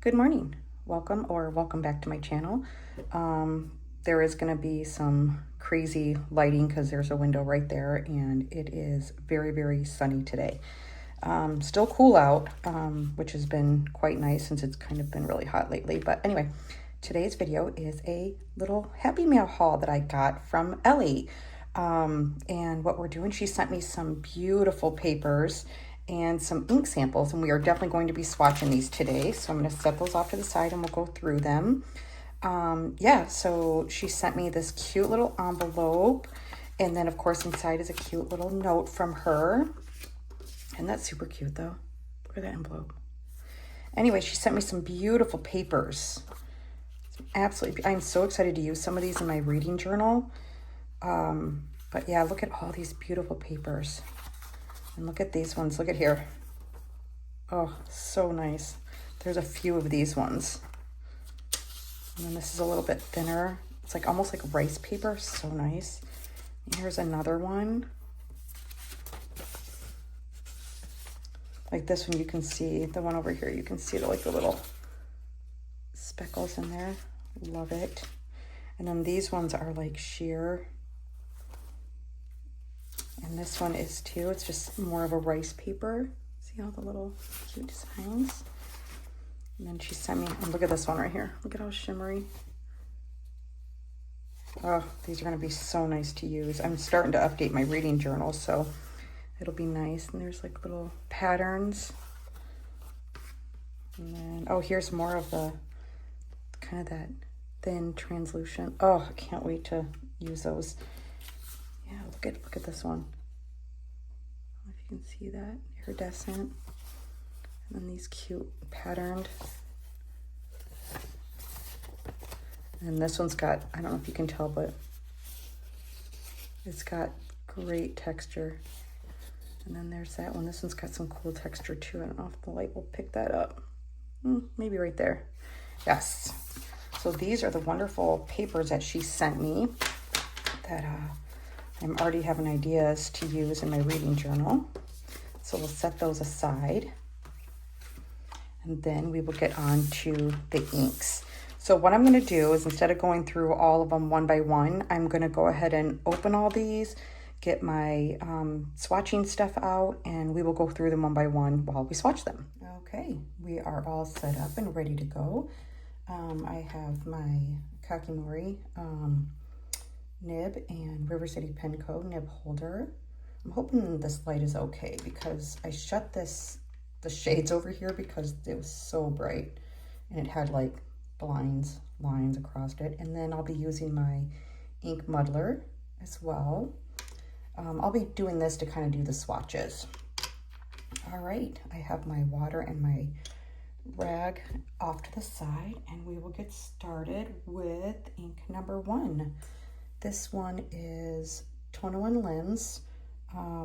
Good morning. Welcome back to my channel. There is going to be some crazy lighting because there's a window right there and it is very, very sunny today. Still cool out, which has been quite nice since it's kind of been really hot lately. But anyway, today's video is a little Happy Mail haul that I got from Ellie. And what we're doing, she sent me some beautiful papers and some ink samples, and we are definitely going to be swatching these today. So I'm going to set those off to the side and we'll go through them. Yeah, so she sent me this cute little envelope, and then of course inside is a cute little note from her. And that's super cute though. Look at that envelope. Anyway, she sent me some beautiful papers. Absolutely, I'm so excited to use some of these in my reading journal. But yeah, look at all these beautiful papers. And look at these ones. Look at here. Oh, so nice. There's a few of these ones. And then this is a little bit thinner. It's like almost like rice paper. So nice. And here's another one. Like this one, you can see the one over here. You can see like the little speckles in there. Love it. And then these ones are like sheer. And this one is too. It's just more of a rice paper. See all the little cute designs? And then she sent me, and look at this one right here. Look at how shimmery. Oh, these are going to be so nice to use. I'm starting to update my reading journal, so it'll be nice. And there's like little patterns. And then, oh, here's more of the kind of that thin translucent. Oh, I can't wait to use those. Yeah, look at this one. I don't know if you can see that. Iridescent. And then these cute patterned. And this one's got, I don't know if you can tell, but it's got great texture. And then there's that one. This one's got some cool texture too. I don't know if the light will pick that up. Maybe right there. Yes. So these are the wonderful papers that she sent me that I'm already having ideas to use in my reading journal. So we'll set those aside. And then we will get on to the inks. So what I'm going to do is, instead of going through all of them one by one, I'm going to go ahead and open all these, get my swatching stuff out, and we will go through them one by one while we swatch them. Okay, we are all set up and ready to go. I have my Kakimori nib and River City Pen Co. nib holder. I'm hoping this light is okay because I shut the shades over here because it was so bright and it had like lines across it. And then I'll be using my ink muddler as well. I'll be doing this to kind of do the swatches. All right, I have my water and my rag off to the side, and we will get started with ink number 1. This one is Tono and Limbs. I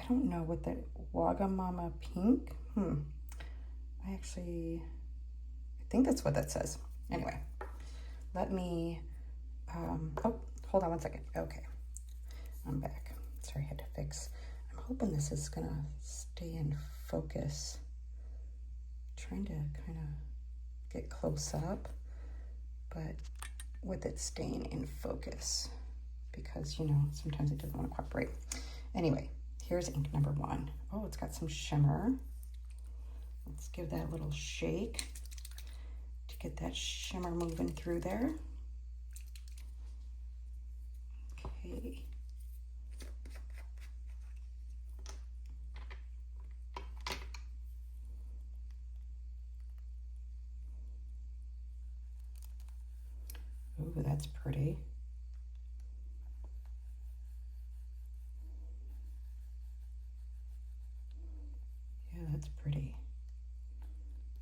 don't know what the Wagamama Pink. I think that's what that says. Anyway, let me, oh, hold on one second. Okay, I'm back. Sorry, I had to fix. I'm hoping this is gonna stay in focus. Trying to kind of get close up, but with it staying in focus because, you know, sometimes it doesn't want to cooperate. Anyway, here's ink number 1. Oh, it's got some shimmer. Let's give that a little shake to get that shimmer moving through there. Okay. Ooh, that's pretty. Yeah, that's pretty.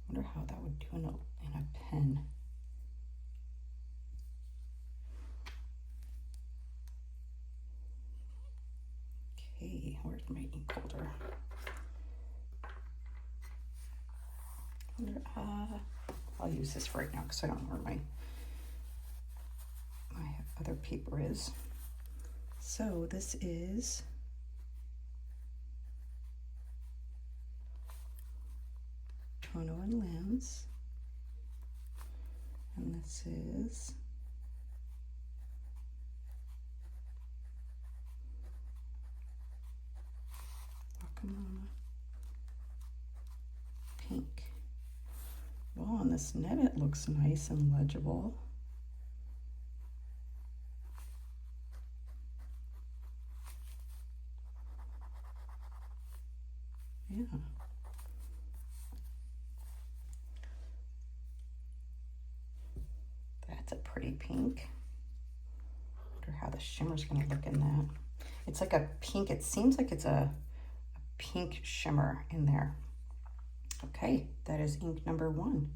Wonder how that would do in a pen. Okay, where's my ink holder? I'll use this right now because I don't know where my other paper is. So this is Tono and Limbs. And this is Guacamole Pink. Well, on this net it looks nice and legible. Yeah. That's a pretty pink. Wonder how the shimmer's gonna look in that. It's like a pink, it seems like it's a pink shimmer in there. Okay, that is ink number 1.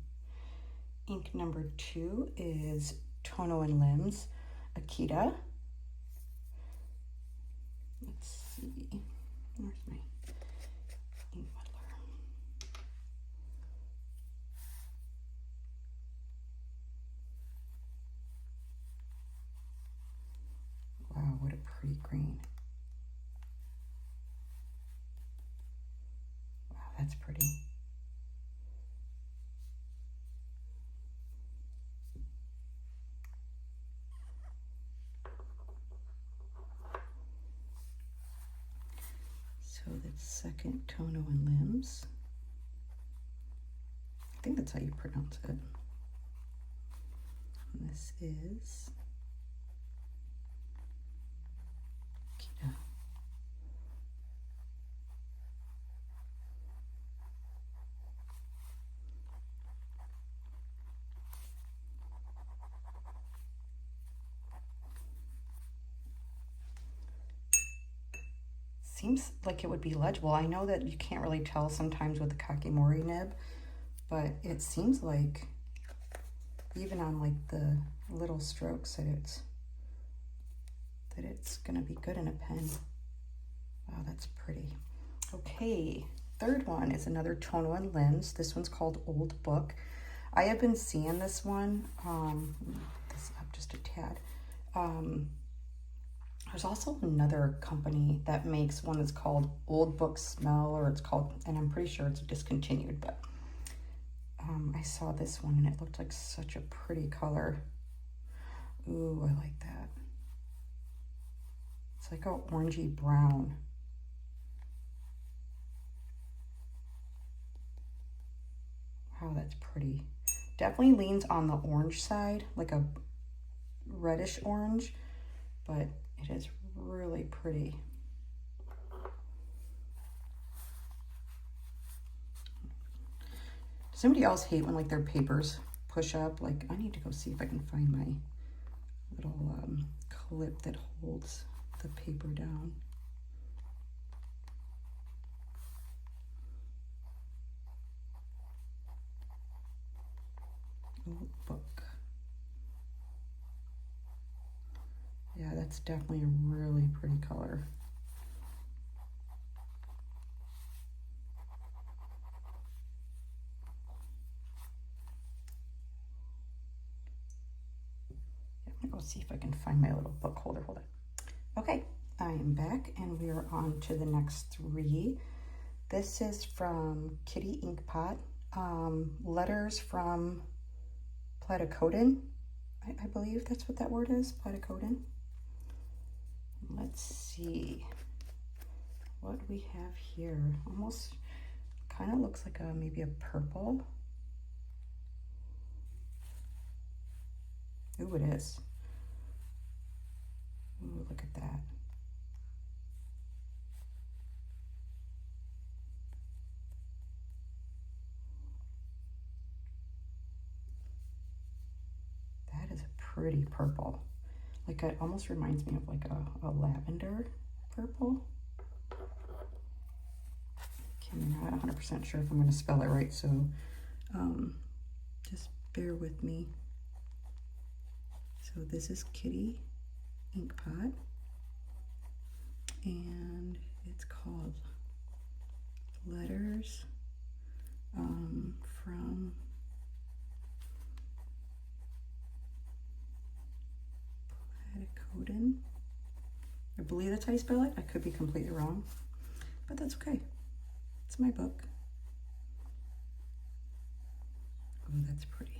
Ink number 2 is Tono and Limbs Akita. Let's see, where's my ink muddler? Wow, what a pretty green. Wow, that's pretty. So that's second Tono and Limbs. I think that's how you pronounce it. And this is Kita. Seems like it would be legible. I know that you can't really tell sometimes with the Kakimori nib, but it seems like even on like the little strokes that it's gonna be good in a pen. Wow, that's pretty. Okay, third one is another Tono and Limbs. This one's called Old Book. I have been seeing this one, this up just a tad. There's also another company that makes one that's called Old Book Smell, or it's called, and I'm pretty sure it's discontinued, but I saw this one and it looked like such a pretty color. Ooh, I like that. It's like a orangey brown. Wow, that's pretty. Definitely leans on the orange side, like a reddish orange, but it is really pretty. Does somebody else hate when like their papers push up? Like, I need to go see if I can find my little clip that holds the paper down. Old Book. Yeah, that's definitely a really pretty color. I'm gonna go see if I can find my little book holder. Hold on. Okay, I am back and we are on to the next 3. This is from Kitty Inkpot. Letters from Platycodon. I believe that's what that word is, Platycodon. Let's see what we have here. Almost kind of looks like maybe a purple. Ooh, it is. Ooh, look at that. That is a pretty purple. Like, it almost reminds me of like a lavender purple. Okay, I'm not 100% sure if I'm going to spell it right, so just bear with me. So this is Kitty Inkpot, and it's called Letters from Platycodon. I believe that's how you spell it. I could be completely wrong, but that's okay. It's my book. Oh, that's pretty.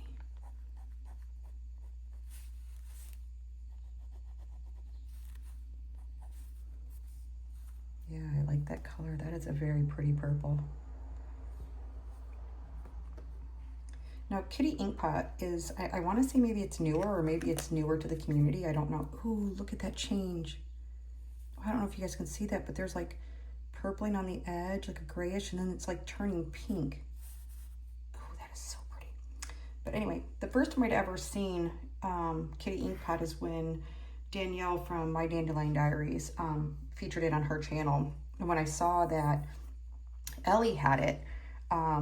Yeah, I like that color. That is a very pretty purple. Now, Kitty Ink Pot is, I want to say maybe it's newer, or maybe it's newer to the community. I don't know. Ooh, look at that change. I don't know if you guys can see that, but there's like purpling on the edge, like a grayish, and then it's like turning pink. Oh, that is so pretty. But anyway, the first time I'd ever seen Kitty Ink Pot is when Danielle from My Dandelion Diaries featured it on her channel. And when I saw that Ellie had it,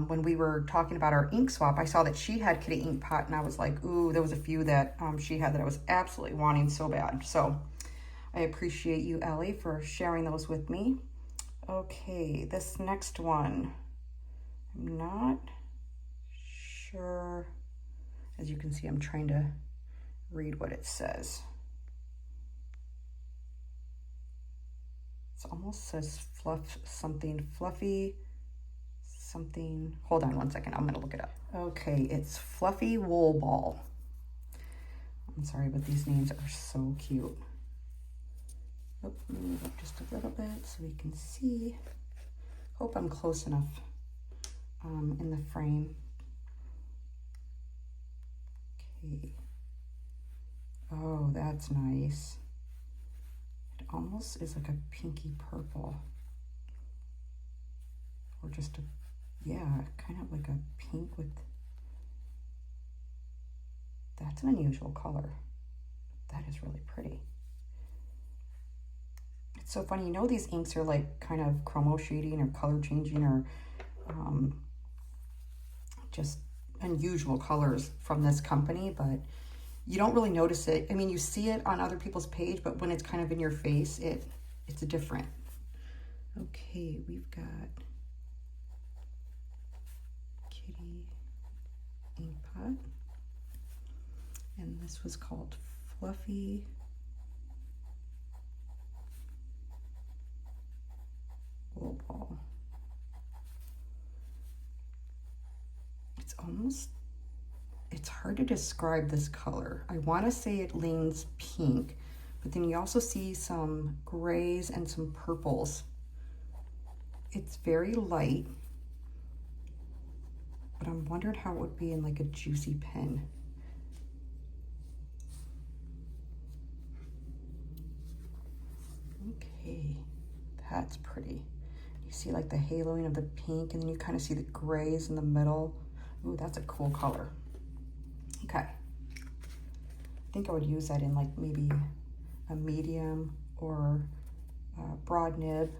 when we were talking about our ink swap, I saw that she had Kitty Ink Pot, and I was like, ooh, there was a few that she had that I was absolutely wanting so bad. So I appreciate you, Ellie, for sharing those with me. Okay, this next one, I'm not sure. As you can see, I'm trying to read what it says. It almost says something fluffy, something. Hold on one second, I'm gonna look it up. Okay, it's Fluffy Wool Ball. I'm sorry, but these names are so cute. Oh, move up just a little bit so we can see. Hope I'm close enough in the frame. Okay. Oh, that's nice. It almost is like a pinky purple. Or just a, yeah, kind of like a pink with, that's an unusual color. That is really pretty. It's so funny, you know, these inks are like kind of chromo shading or color changing, or just unusual colors from this company, but you don't really notice it. I mean, you see it on other people's page, but when it's kind of in your face, it's different. Okay, we've got Kitty Ink Pot, and this was called Fluffy Wool Ball. It's almost, it's hard to describe this color. I want to say it leans pink, but then you also see some grays and some purples. It's very light, but I'm wondering how it would be in like a juicy pen. Okay, that's pretty. You see like the haloing of the pink, and then you kind of see the grays in the middle. Ooh, that's a cool color. Okay. I think I would use that in like maybe a medium or broad nib,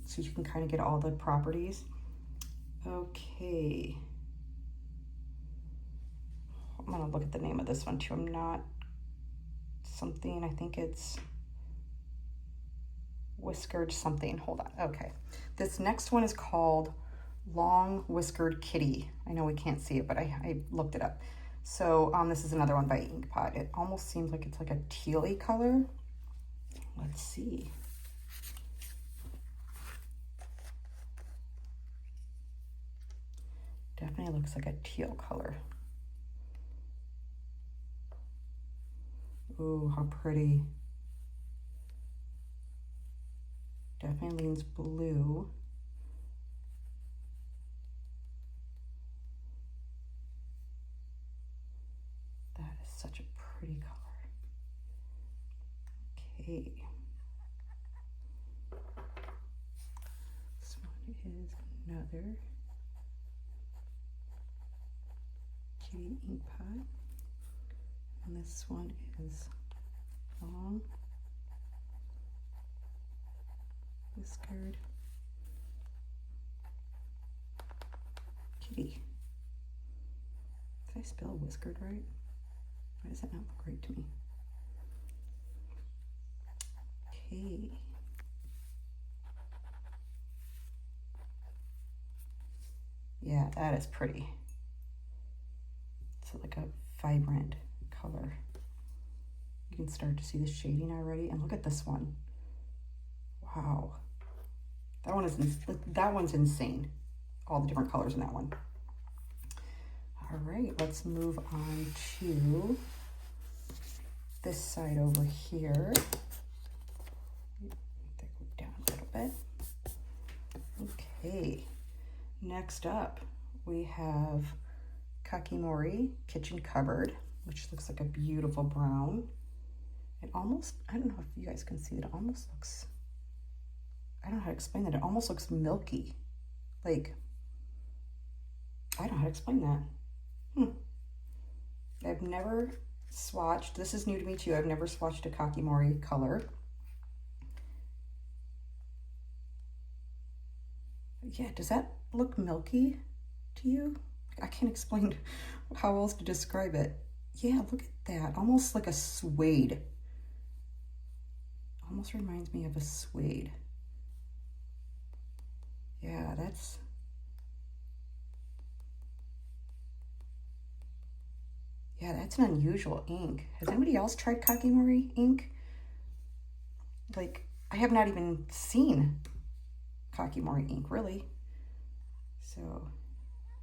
so you can kind of get all the properties. Okay. I'm gonna look at the name of this one too. I'm not something, I think it's Whiskered something. Hold on. Okay. This next one is called Long Whiskered Kitty. I know we can't see it, but I looked it up. So this is another one by Ink Pot. It almost seems like it's like a tealy color. Let's see. Definitely looks like a teal color. Ooh, how pretty. Definitely leans blue. That is such a pretty color. Okay. This one is another Kitty Ink Pot. And this one is Long Whiskered Kitty. Did I spell whiskered right? Why does that not look right to me? Okay. Yeah, that is pretty. It's like a vibrant color. You can start to see the shading already, and look at this one. Wow. That one's insane. All the different colors in that one. All right, let's move on to this side over here. Down a little bit. Okay, next up we have Kakimori Kitchen Cupboard, which looks like a beautiful brown. It almost, I don't know if you guys can see it, it almost looks, I don't know how to explain that. It almost looks milky. Like, I don't know how to explain that. I've never swatched, this is new to me too, I've never swatched a Kakimori color. Yeah, does that look milky to you? I can't explain how else to describe it. Yeah, look at that, almost like a suede. Almost reminds me of a suede. Yeah, that's an unusual ink. Has anybody else tried Kakimori ink? Like, I have not even seen Kakimori ink, really. So,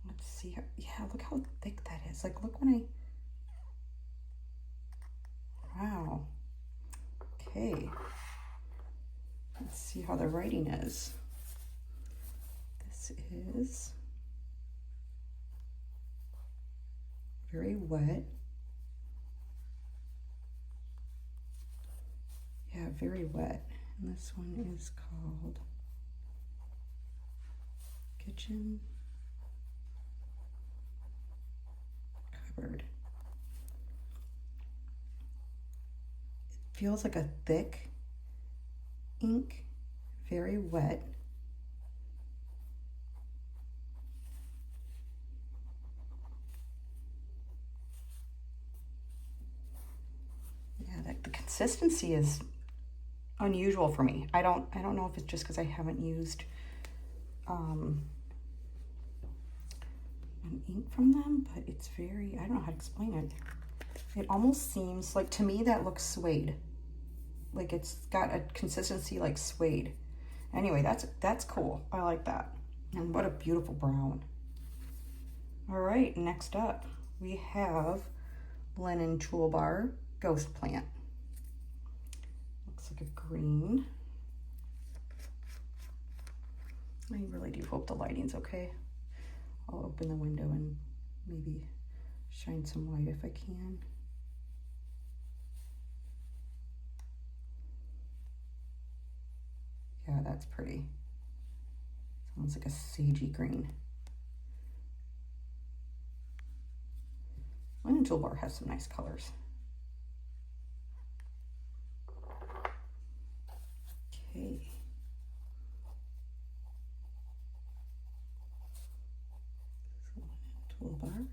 let's see how, yeah, look how thick that is. Like, look when wow. Okay. Let's see how the writing is. This is very wet. Yeah, very wet. And this one is called Kitchen Cupboard. It feels like a thick ink, very wet. Yeah, the consistency is unusual for me. I don't know if it's just because I haven't used an ink from them, but it's very, I don't know how to explain it. It almost seems like, to me, that looks suede. Like it's got a consistency like suede. Anyway, that's cool. I like that. And what a beautiful brown. All right, next up we have Linen Toolbar Ghost Plant. Looks like a green. I really do hope the lighting's okay. I'll open the window and maybe shine some light if I can. Yeah, that's pretty. Sounds like a sagey green. Linen Toolbar has some nice colors. Okay. Toolbar.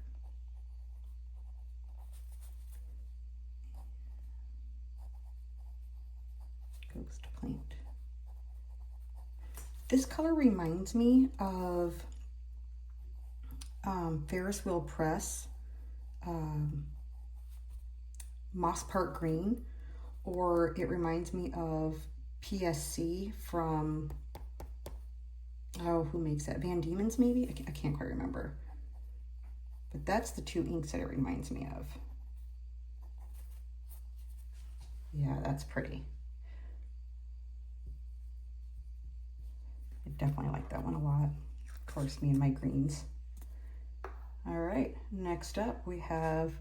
Ghost Plant. This color reminds me of Ferris Wheel Press, Moss Park Green, or it reminds me of PSC from, oh, who makes that? Van Diemen's maybe? I can't quite remember. But that's the two inks that it reminds me of. Yeah, that's pretty. I definitely like that one a lot. Of course, me and my greens. All right, next up we have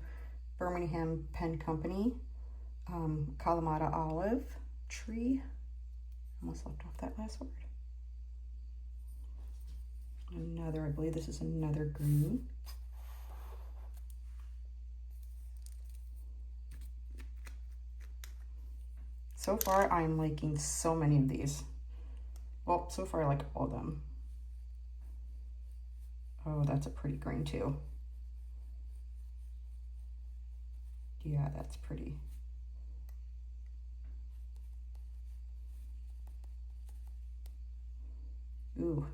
Birmingham Pen Company, Kalamata Olive Tree. Almost left off that last word. Another, I believe this is another green. So far, I'm liking so many of these. Well, so far I like all of them. Oh, that's a pretty green too. Yeah, that's pretty. Ooh.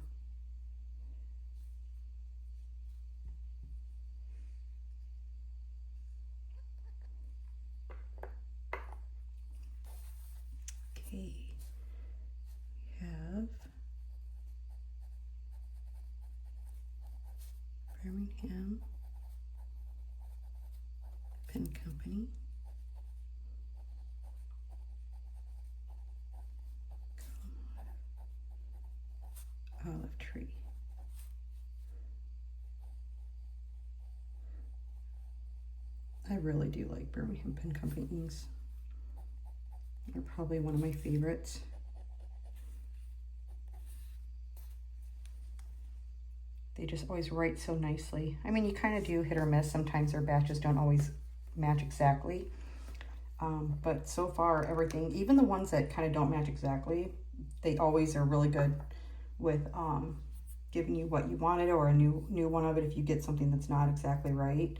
Okay. We have Birmingham Company. Olive Tree. I really do like Birmingham Pen Company inks. They're probably one of my favorites. They just always write so nicely. I mean, you kind of do hit or miss. Sometimes their batches don't always match exactly. But so far, everything, even the ones that kind of don't match exactly, they always are really good with giving you what you wanted, or a new one of it if you get something that's not exactly right.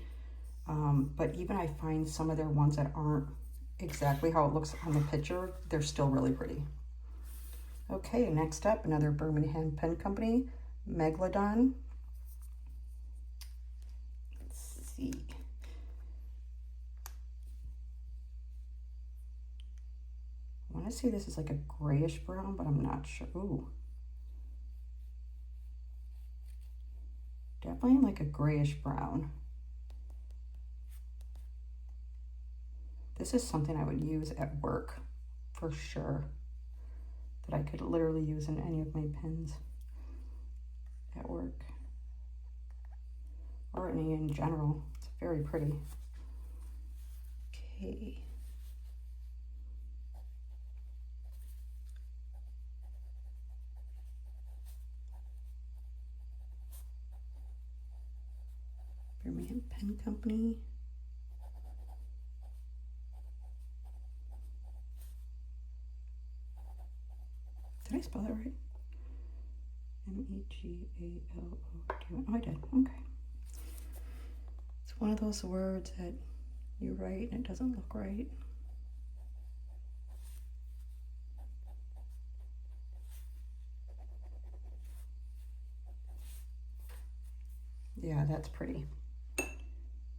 But even I find some of their ones that aren't exactly how it looks on the picture, they're still really pretty. Okay, next up, another Birmingham Pen Company, Megalodon. Let's see. I want to say this is like a grayish brown, but I'm not sure. Ooh. Definitely like a grayish brown. This is something I would use at work for sure. That I could literally use in any of my pens at work. Or any in general. It's very pretty. Okay. Birmingham Pen Company. Did I spell that right? Megalodon. Oh, I did. Okay. It's one of those words that you write and it doesn't look right. Yeah, that's pretty.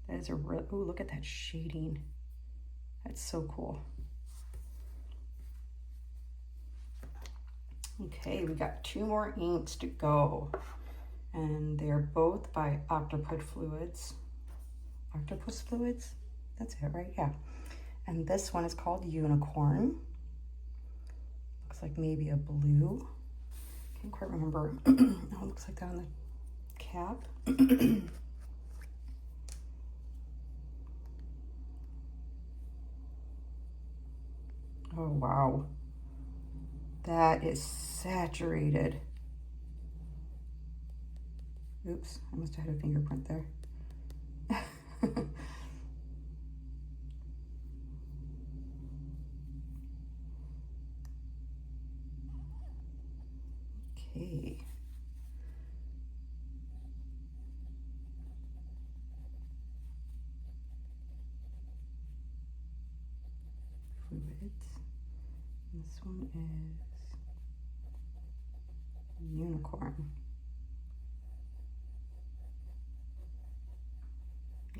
That is a real, ooh, look at that shading. That's so cool. Okay, we got 2 more inks to go. And they're both by Octopus Fluids. Octopus Fluids? That's it, right? Yeah. And this one is called Unicorn. Looks like maybe a blue. Can't quite remember. Oh, it looks like that on the cap. Oh, wow. That is saturated. Oops, I must have had a fingerprint there. Okay. Fluids. This one is Unicorn.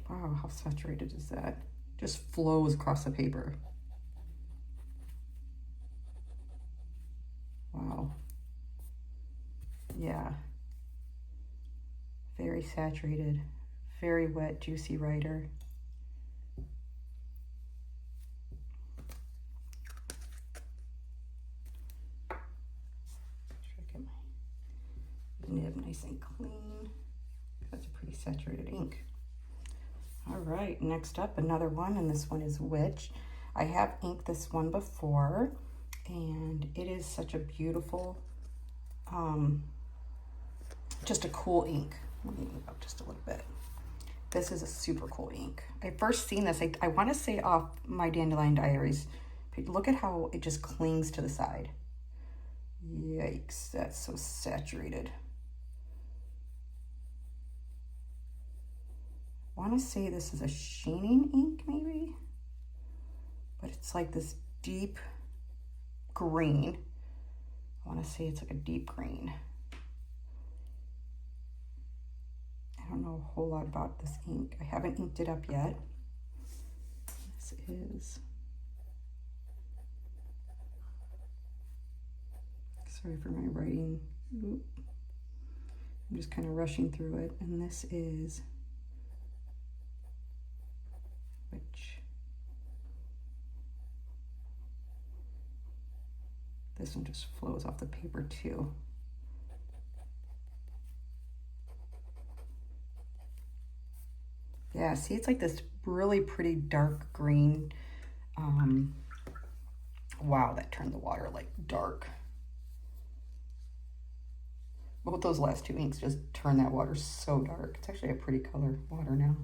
Wow, how saturated is that? Just flows across the paper. Wow. Yeah. Very saturated, very wet, juicy writer. Try to get my nib nice and clean. That's a pretty saturated ink. All right, next up, another one, and this one is Witch. I have inked this one before, and it is such a beautiful, just a cool ink. Let me move up just a little bit. This is a super cool ink. I first seen this, I want to say off my Dandelion Diaries. Look at how it just clings to the side. Yikes, that's so saturated. I want to say this is a sheening ink maybe, but it's like this deep green. I want to say it's like a deep green. I don't know a whole lot about this ink. I haven't inked it up yet. This is, sorry for my writing. Oop. I'm just kind of rushing through it. And this is Witch. this one just flows off the paper too. Yeah, see, it's like this really pretty dark green. Wow, that turned the water like dark. Both those last two inks just turned that water so dark. It's actually a pretty color water now.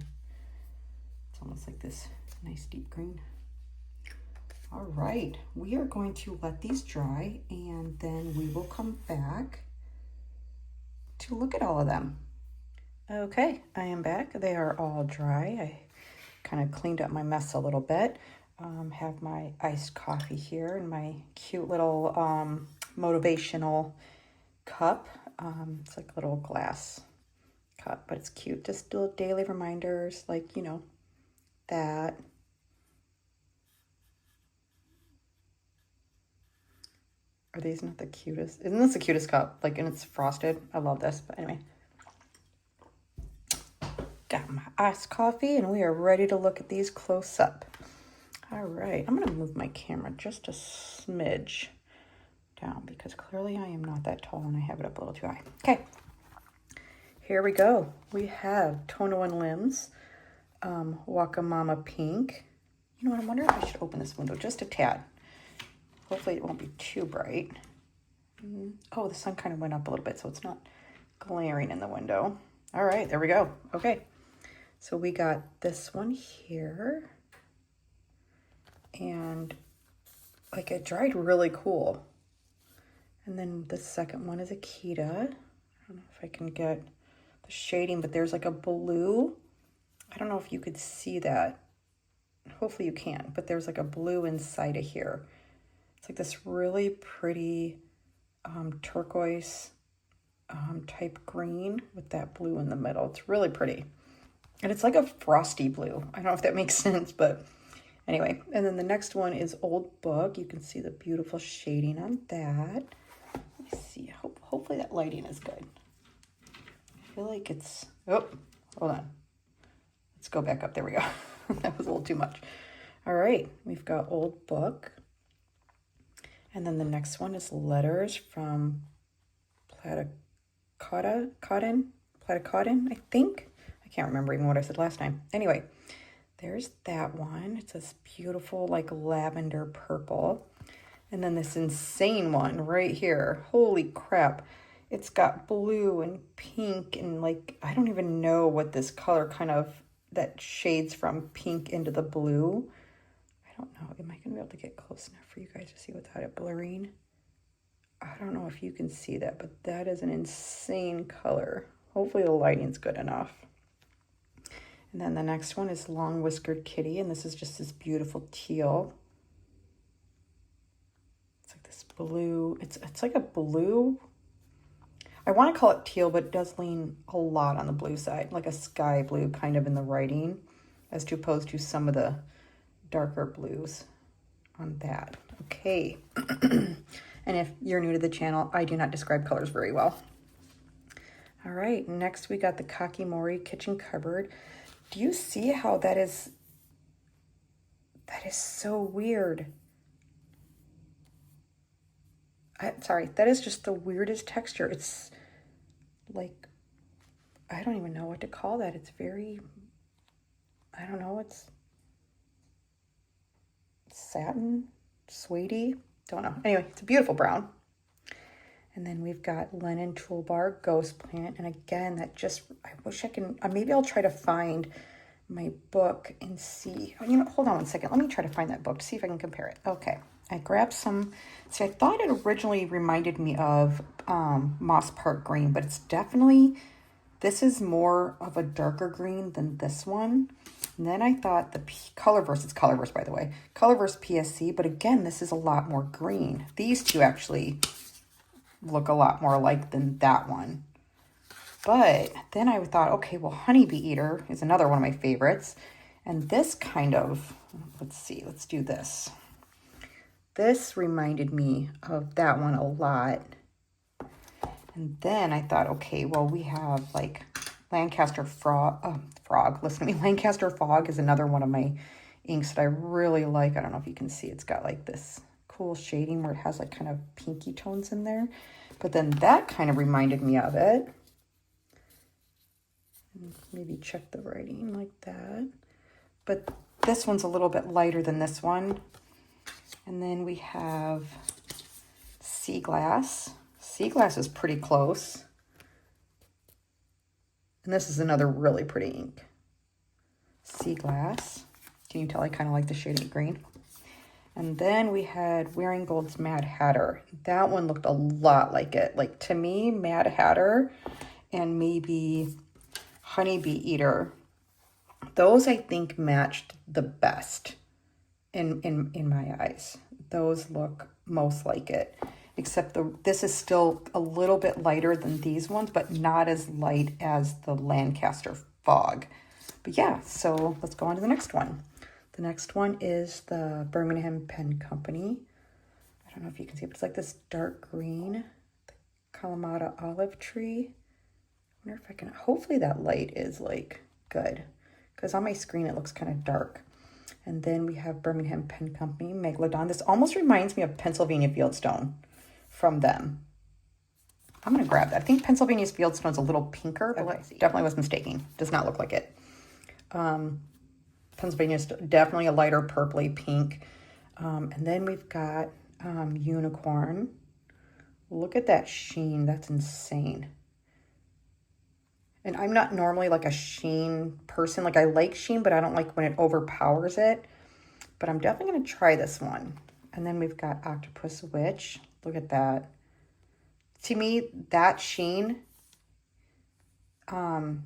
It's almost like this nice deep green. All right, we are going to let these dry and then we will come back to look at all of them. Okay, I am back. They are all dry. I kind of cleaned up my mess a little bit. Have my iced coffee here and my cute little motivational cup. It's like a little glass cup, but it's cute. Just little daily reminders, like, you know, that. Are these not the cutest? Isn't this the cutest cup? Like, and it's frosted. I love this, but anyway. Got my iced coffee, and we are ready to look at these close up. All right, I'm gonna move my camera just a smidge down because clearly I am not that tall and I have it up a little too high. Okay, here we go. We have Tono and Limbs, Wakamama Pink. You know what, I'm wondering if I should open this window just a tad. Hopefully it won't be too bright. Oh, the sun kind of went up a little bit, so it's not glaring in the window. All right, there we go. Okay, so we got this one here. And like it dried really cool. And then the second one is Akita. I don't know if I can get the shading, but there's like a blue. I don't know if you could see that. Hopefully you can, but there's like a blue inside of here. It's like this really pretty turquoise type green with that blue in the middle. It's really pretty. And it's like a frosty blue. I don't know if that makes sense, but anyway. And then the next one is Old Book. You can see the beautiful shading on that. Let me see. Hopefully that lighting is good. I feel like it's, oh, hold on. Let's go back up. There we go. That was a little too much. All right. We've got Old Book. And then the next one is Letters from Platicodon, I think. I can't remember even what I said last time. Anyway, there's that one. It's this beautiful like lavender purple. And then this insane one right here. Holy crap. It's got blue and pink and like, I don't even know what this color kind of, that shades from pink into the blue. I don't know. Am I going to be able to get close enough for you guys to see without it blurring? I don't know if you can see that, but that is an insane color. Hopefully the lighting's good enough. And then the next one is Long Whiskered Kitty, and this is just this beautiful teal. It's like this blue. It's like a blue. I want to call it teal, but it does lean a lot on the blue side, like a sky blue kind of in the writing, as opposed to some of the darker blues on that. Okay. And if you're new to the channel, I do not describe colors very well. All right, next we got the Kakimori Kitchen Cupboard. Do you see how that is so weird? Sorry, that is just the weirdest texture. It's like, I don't even know what to call that. It's very, I don't know, it's satin, suede-y, don't know. Anyway, it's a beautiful brown. And then we've got Lennon Toolbar Ghost Plant. And again, that just, I wish I can, maybe I'll try to find my book and see. Oh, you know, hold on one second. Let me try to find that book to see if I can compare it. Okay, I grabbed some. See, I thought it originally reminded me of Moss Park Green, but it's definitely, this is more of a darker green than this one. And then I thought the Colorverse, it's Colorverse by the way, Colorverse PSC, but again, this is a lot more green. These two actually look a lot more alike than that one. But then I thought, okay, well, Honeybee Eater is another one of my favorites. And this kind of, let's see, let's do this. This reminded me of that one a lot. And then I thought, okay, well, we have like Lancaster listen to me. Lancaster Fog is another one of my inks that I really like. I don't know if you can see, it's got like this cool shading where it has like kind of pinky tones in there. But then that kind of reminded me of it. And maybe check the writing like that. But this one's a little bit lighter than this one. And then we have Sea Glass. Sea Glass is pretty close. And this is another really pretty ink. Sea Glass. Can you tell I kind of like the shade of green? And then we had Wearing Gold's Mad Hatter. That one looked a lot like it. Like, to me, Mad Hatter and maybe Honeybee Eater, those I think matched the best in my eyes. Those look most like it. Except this is still a little bit lighter than these ones, but not as light as the Lancaster Fog. But yeah, so let's go on to the next one. The next one is the Birmingham Pen Company. I don't know if you can see it, but it's like this dark green, the Kalamata olive tree. I wonder if I can, hopefully that light is like good, because on my screen it looks kind of dark. And then we have Birmingham Pen Company, Megalodon. This almost reminds me of Pennsylvania Fieldstone from them. I'm going to grab that. I think Pennsylvania Fieldstone's a little pinker, but let's see. Definitely was mistaken. Does not look like it. Pennsylvania's definitely a lighter purpley pink. And then we've got Unicorn. Look at that sheen. That's insane. And I'm not normally like a sheen person. Like, I like sheen, but I don't like when it overpowers it. But I'm definitely going to try this one. And then we've got Octopus Witch. Look at that. To me, that sheen, I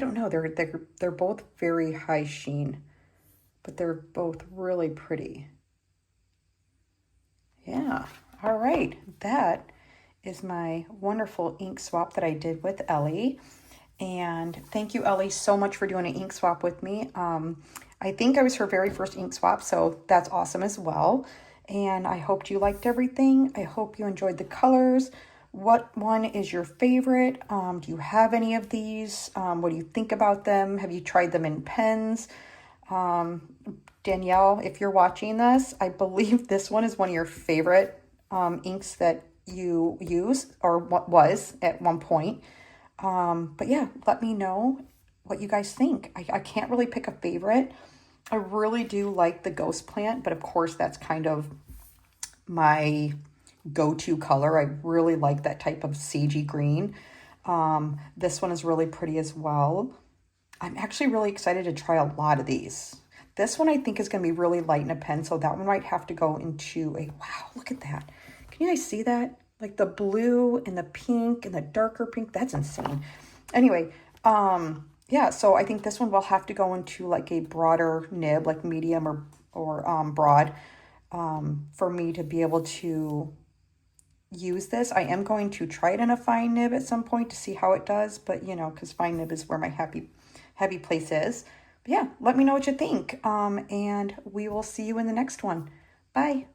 don't know. They're both very high sheen, but they're both really pretty. Yeah. All right. That is my wonderful ink swap that I did with Ellie. And thank you, Ellie, so much for doing an ink swap with me. I think I was her very first ink swap, so that's awesome as well. And I hoped you liked everything. I hope you enjoyed the colors. What one is your favorite? Do you have any of these? What do you think about them? Have you tried them in pens? Danielle, if you're watching this, I believe this one is one of your favorite inks that you use, or what was at one point. But yeah, let me know what you guys think. I can't really pick a favorite. I really do like the Ghost Plant, but of course that's kind of my go-to color. I really like that type of sagey green. This one is really pretty as well. I'm actually really excited to try a lot of these. This one I think is going to be really light in a pen, so that one might have to go into a, wow, look at that. Can you guys see that? Like the blue and the pink and the darker pink, that's insane. Anyway, yeah, so I think this one will have to go into like a broader nib, like medium or broad, for me to be able to use this. I am going to try it in a fine nib at some point to see how it does, but you know, because fine nib is where my happy place is. But yeah, let me know what you think, and we will see you in the next one. Bye.